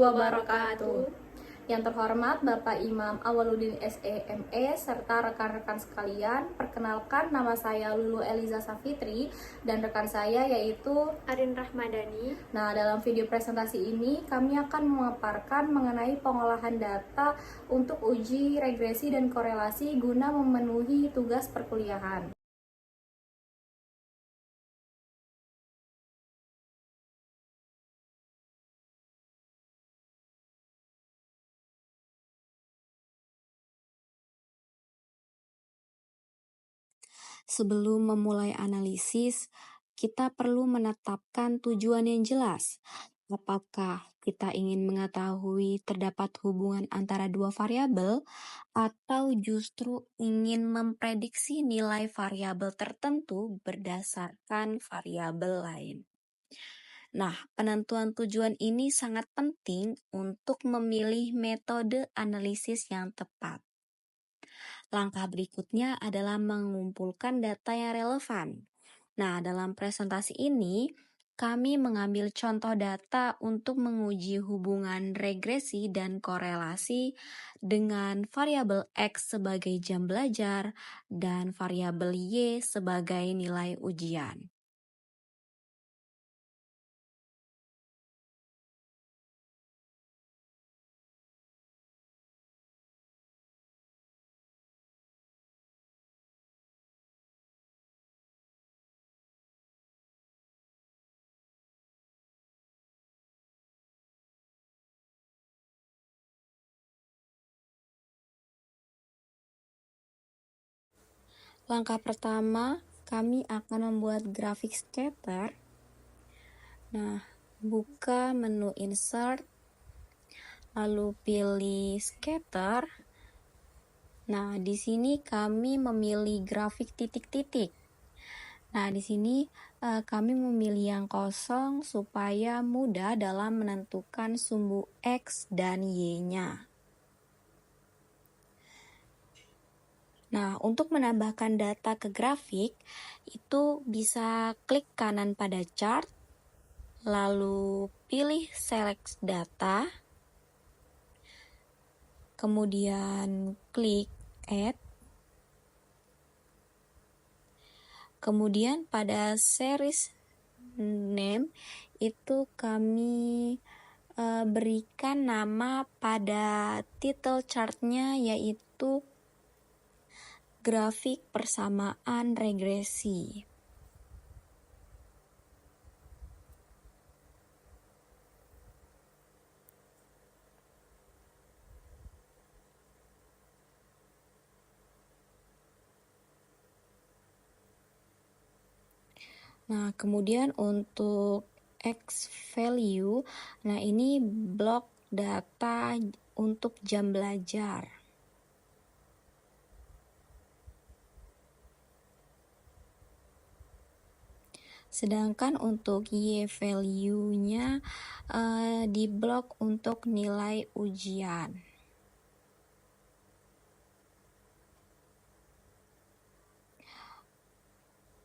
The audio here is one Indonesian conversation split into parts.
wabarakatuh. Yang terhormat Bapak Imam Awwaluddin SEME serta rekan-rekan sekalian, perkenalkan nama saya Lulu Eliza Safitri dan rekan saya yaitu Arin Rahmadani. Nah, dalam video presentasi ini kami akan memaparkan mengenai pengolahan data untuk uji regresi dan korelasi guna memenuhi tugas perkuliahan. Sebelum memulai analisis, kita perlu menetapkan tujuan yang jelas. Apakah kita ingin mengetahui terdapat hubungan antara dua variabel atau justru ingin memprediksi nilai variabel tertentu berdasarkan variabel lain? Nah, penentuan tujuan ini sangat penting untuk memilih metode analisis yang tepat. Langkah berikutnya adalah mengumpulkan data yang relevan. Nah, dalam presentasi ini, kami mengambil contoh data untuk menguji hubungan regresi dan korelasi dengan variabel X sebagai jam belajar dan variabel Y sebagai nilai ujian. Langkah pertama, kami akan membuat grafik scatter. Nah, buka menu insert, lalu pilih scatter. Nah, di sini kami memilih grafik titik-titik. Nah, di sini kami memilih yang kosong supaya mudah dalam menentukan sumbu X dan Y-nya. Nah, untuk menambahkan data ke grafik, itu bisa klik kanan pada chart, lalu pilih select data, kemudian klik add, kemudian pada series name itu kami berikan nama pada title chartnya yaitu grafik persamaan regresi. Nah, kemudian untuk X value, nah ini blok data untuk jam belajar. Sedangkan untuk Y value-nya di blok untuk nilai ujian.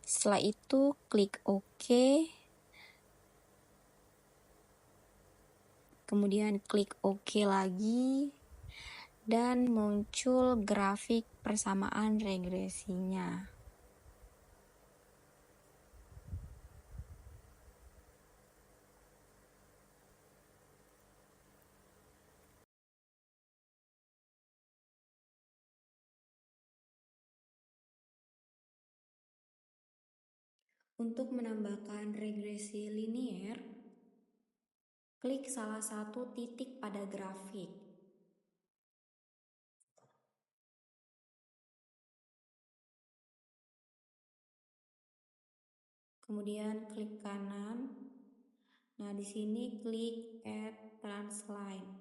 Setelah itu klik OK. Kemudian klik OK lagi dan muncul grafik persamaan regresinya. Untuk menambahkan regresi linier, klik salah satu titik pada grafik. Kemudian klik kanan. Nah, di sini klik add transline.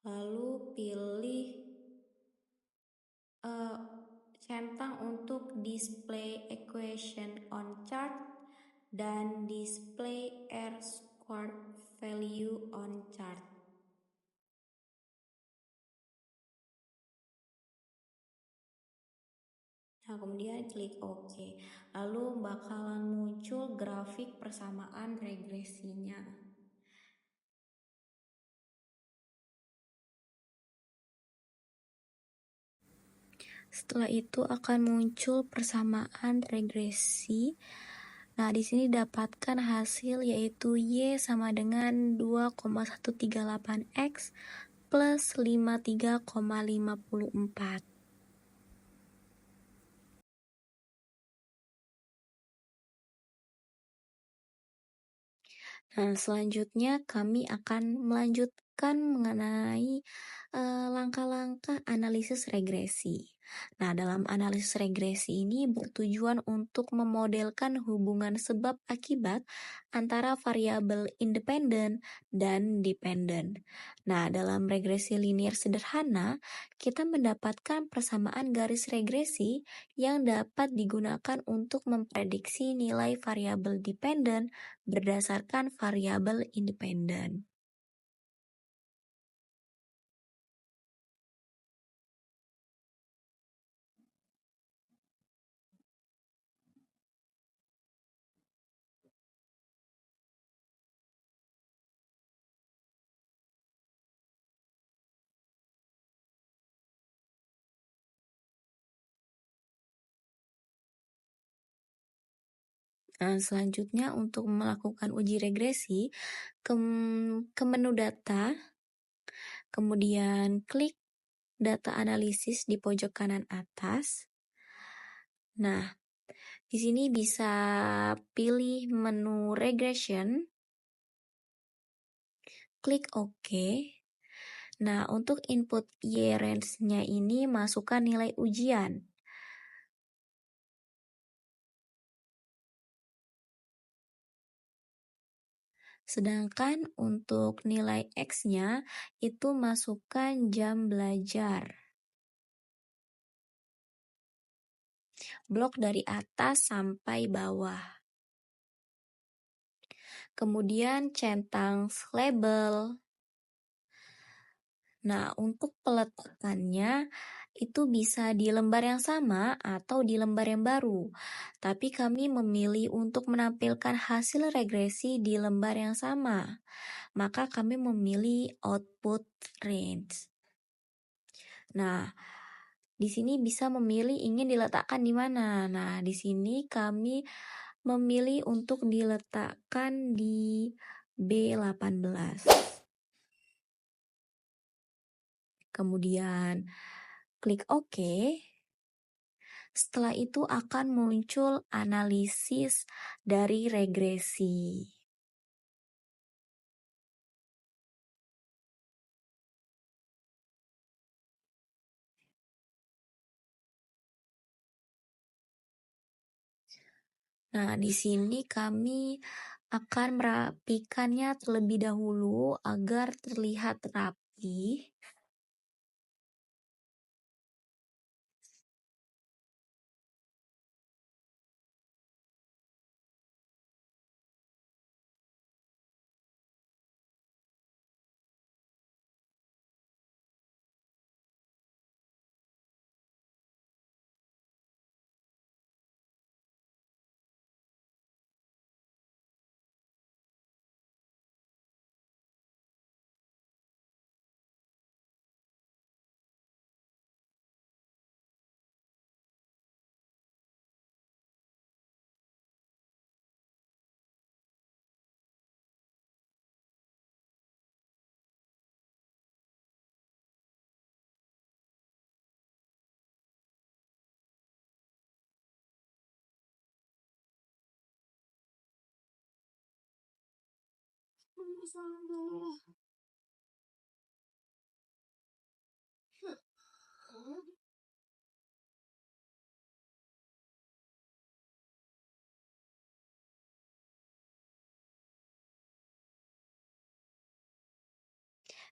Lalu pilih centang untuk display equation on chart dan display R squared value on chart. Nah, kemudian klik OK. Lalu bakalan muncul grafik persamaan regresinya. Setelah itu akan muncul persamaan regresi. Nah, di sini dapatkan hasil yaitu Y sama dengan 2,138 X plus 53,54. Nah, selanjutnya kami akan melanjutkan mengenai langkah-langkah analisis regresi. Nah, dalam analisis regresi ini bertujuan untuk memodelkan hubungan sebab akibat antara variabel independen dan dependen. Nah, dalam regresi linear sederhana, kita mendapatkan persamaan garis regresi yang dapat digunakan untuk memprediksi nilai variabel dependen berdasarkan variabel independen. Nah, selanjutnya untuk melakukan uji regresi, ke menu data, kemudian klik data analisis di pojok kanan atas. Nah, di sini bisa pilih menu regression, klik OK. Nah, untuk input Y range-nya ini masukkan nilai ujian. Sedangkan untuk nilai X-nya itu masukkan jam belajar. Blok dari atas sampai bawah. Kemudian centang label. Nah, untuk peletakannya itu bisa di lembar yang sama atau di lembar yang baru. Tapi kami memilih untuk menampilkan hasil regresi di lembar yang sama. Maka kami memilih output range. Nah, di sini bisa memilih ingin diletakkan di mana. Nah, di sini kami memilih untuk diletakkan di B18. Kemudian klik OK. Setelah itu akan muncul analisis dari regresi. Nah, di sini kami akan merapikannya terlebih dahulu agar terlihat rapi.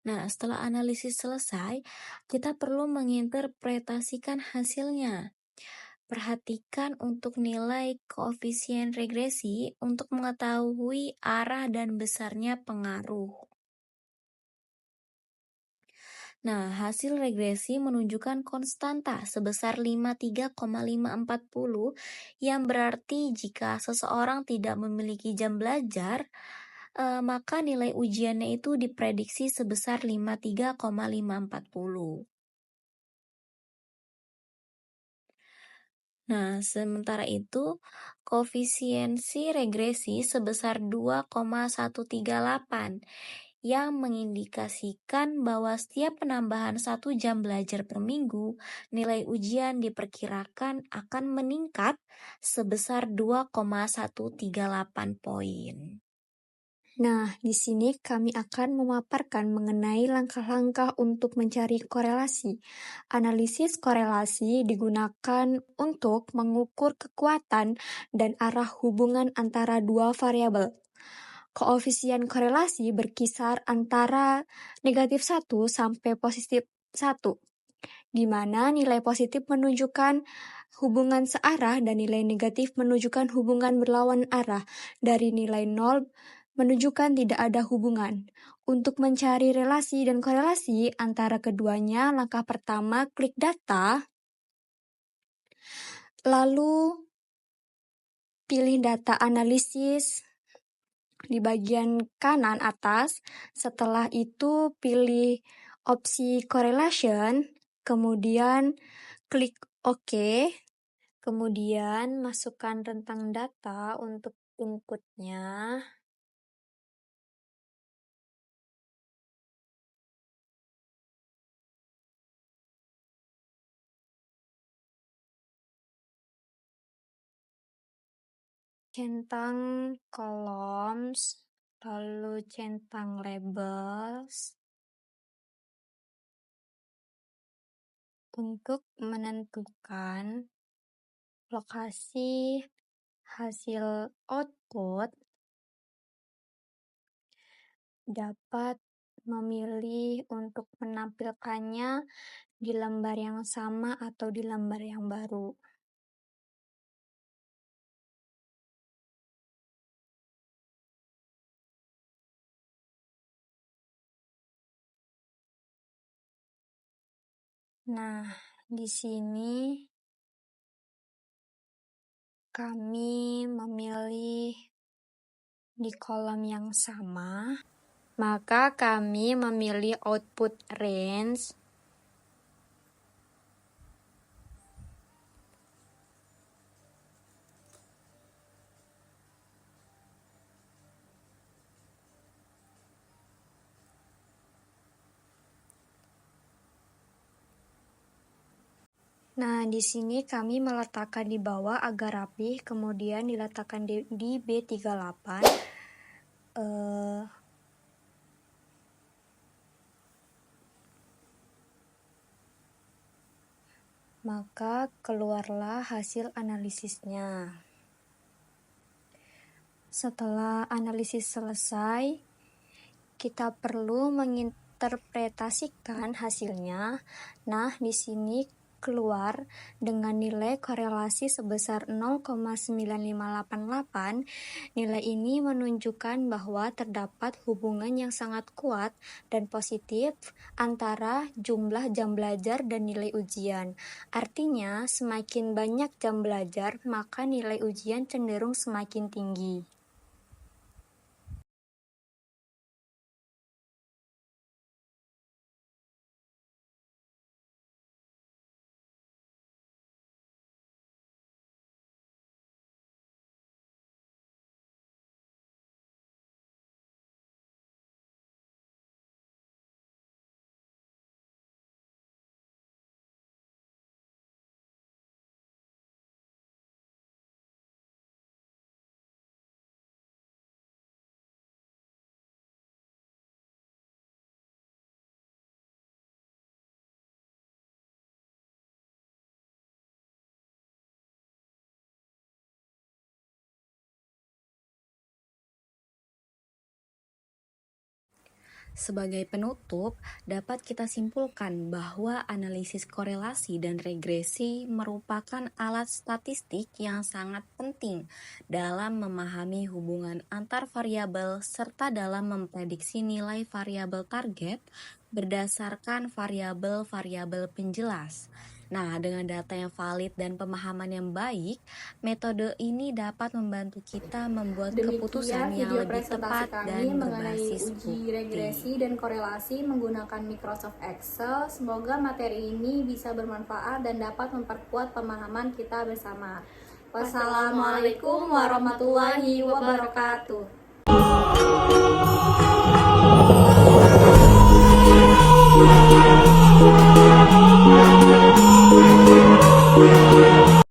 Nah, setelah analisis selesai, kita perlu menginterpretasikan hasilnya. Perhatikan untuk nilai koefisien regresi untuk mengetahui arah dan besarnya pengaruh. Nah, hasil regresi menunjukkan konstanta sebesar 53,540 yang berarti jika seseorang tidak memiliki jam belajar, maka nilai ujiannya itu diprediksi sebesar 53,540. Nah, sementara itu, koefisiensi regresi sebesar 2,138 yang mengindikasikan bahwa setiap penambahan 1 jam belajar per minggu, nilai ujian diperkirakan akan meningkat sebesar 2,138 poin. Nah, di sini kami akan memaparkan mengenai langkah-langkah untuk mencari korelasi. Analisis korelasi digunakan untuk mengukur kekuatan dan arah hubungan antara dua variabel. Koefisien korelasi berkisar antara negatif 1 sampai positif 1, di mana nilai positif menunjukkan hubungan searah dan nilai negatif menunjukkan hubungan berlawan arah. Dari nilai 0 menunjukkan tidak ada hubungan. Untuk mencari relasi dan korelasi antara keduanya, langkah pertama klik data, lalu pilih data analisis di bagian kanan atas. Setelah itu pilih opsi correlation, kemudian klik OK. Kemudian masukkan rentang data untuk inputnya. Centang columns, lalu centang labels. Untuk menentukan lokasi hasil output, dapat memilih untuk menampilkannya di lembar yang sama atau di lembar yang baru. Nah, di sini kami memilih di kolom yang sama, maka kami memilih output range. Nah, di sini kami meletakkan di bawah agar rapih, kemudian diletakkan di B38. Maka keluarlah hasil analisisnya. Setelah analisis selesai, kita perlu menginterpretasikan hasilnya. Nah, di sini keluar dengan nilai korelasi sebesar 0,9588. Nilai ini menunjukkan bahwa terdapat hubungan yang sangat kuat dan positif antara jumlah jam belajar dan nilai ujian. Artinya, semakin banyak jam belajar, maka nilai ujian cenderung semakin tinggi. Sebagai penutup, dapat kita simpulkan bahwa analisis korelasi dan regresi merupakan alat statistik yang sangat penting dalam memahami hubungan antar variabel serta dalam memprediksi nilai variabel target berdasarkan variabel-variabel penjelas. Nah, dengan data yang valid dan pemahaman yang baik, metode ini dapat membantu kita membuat keputusan Demikian yang video lebih presentasi tepat kami dan mengenai berbasis uji regresi bukti. dan korelasi menggunakan Microsoft Excel. Semoga materi ini bisa bermanfaat dan dapat memperkuat pemahaman kita bersama. Wassalamualaikum warahmatullahi wabarakatuh.